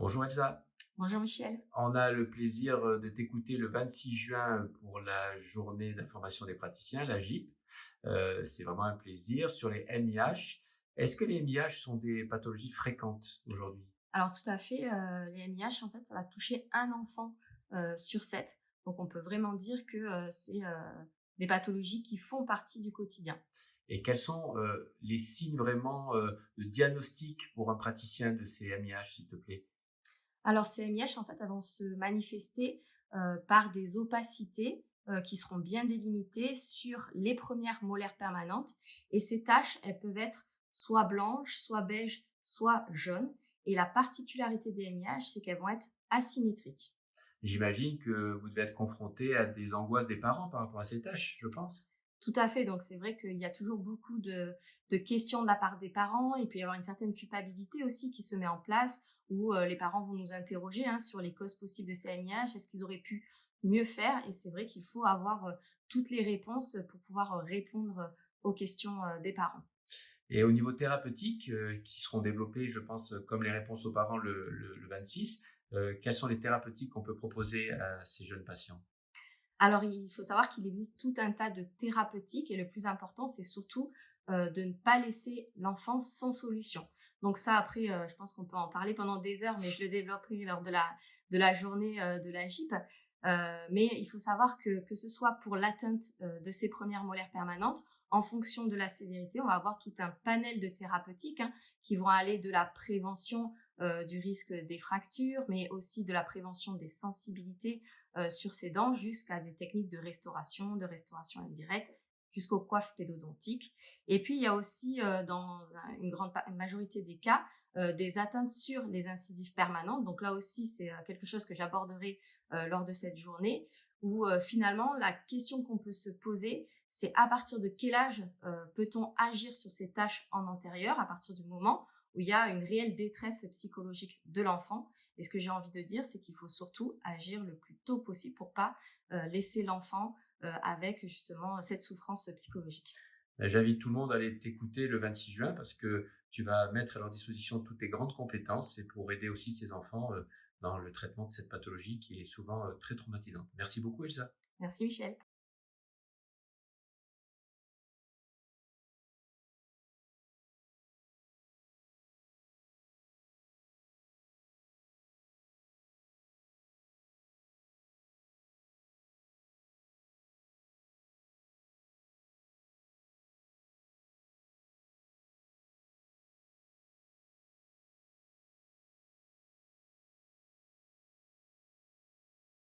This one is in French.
Bonjour Elsa, Bonjour Michel. on a le plaisir de t'écouter le 26 juin pour la journée d'information des praticiens, la JIP. C'est vraiment un plaisir. Sur les MIH, est-ce que les MIH sont des pathologies fréquentes aujourd'hui? Alors tout à fait, les MIH en fait ça va toucher un enfant sur 7. Donc on peut vraiment dire que c'est des pathologies qui font partie du quotidien. Et quels sont les signes vraiment de diagnostic pour un praticien de ces MIH, s'il te plaît? Alors ces MIH en fait elles vont se manifester par des opacités qui seront bien délimitées sur les premières molaires permanentes, et ces taches elles peuvent être soit blanches, soit beiges, soit jaunes, et la particularité des MIH c'est qu'elles vont être asymétriques. J'imagine que vous devez être confronté à des angoisses des parents par rapport à ces tâches, je pense. Tout à fait, donc c'est vrai qu'il y a toujours beaucoup de questions de la part des parents. Il peut y avoir une certaine culpabilité aussi qui se met en place, où les parents vont nous interroger sur les causes possibles de ces CMIH. Est-ce qu'ils auraient pu mieux faire? Et c'est vrai qu'il faut avoir toutes les réponses pour pouvoir répondre aux questions des parents. Et au niveau thérapeutique, qui seront développées, je pense, comme les réponses aux parents le 26, quelles sont les thérapeutiques qu'on peut proposer à ces jeunes patients? Alors, il faut savoir qu'il existe tout un tas de thérapeutiques, et le plus important, c'est surtout de ne pas laisser l'enfant sans solution. Donc ça, après, je pense qu'on peut en parler pendant des heures, mais je le développerai lors de la journée de la JIP. Mais il faut savoir que ce soit pour l'atteinte de ces premières molaires permanentes, en fonction de la sévérité, on va avoir tout un panel de thérapeutiques qui vont aller de la prévention du risque des fractures, mais aussi de la prévention des sensibilités sur ses dents, jusqu'à des techniques de restauration indirecte, jusqu'aux coiffes pédodontiques. Et puis, il y a aussi, une majorité des cas, des atteintes sur les incisives permanentes. Donc là aussi, c'est quelque chose que j'aborderai lors de cette journée, où finalement, la question qu'on peut se poser, c'est à partir de quel âge peut-on agir sur ces tâches en antérieur, à partir du moment où il y a une réelle détresse psychologique de l'enfant. Et ce que j'ai envie de dire, c'est qu'il faut surtout agir le plus tôt possible pour pas laisser l'enfant avec justement cette souffrance psychologique. J'invite tout le monde à aller t'écouter le 26 juin parce que tu vas mettre à leur disposition toutes tes grandes compétences et pour aider aussi ces enfants dans le traitement de cette pathologie qui est souvent très traumatisante. Merci beaucoup Elsa. Merci Michel.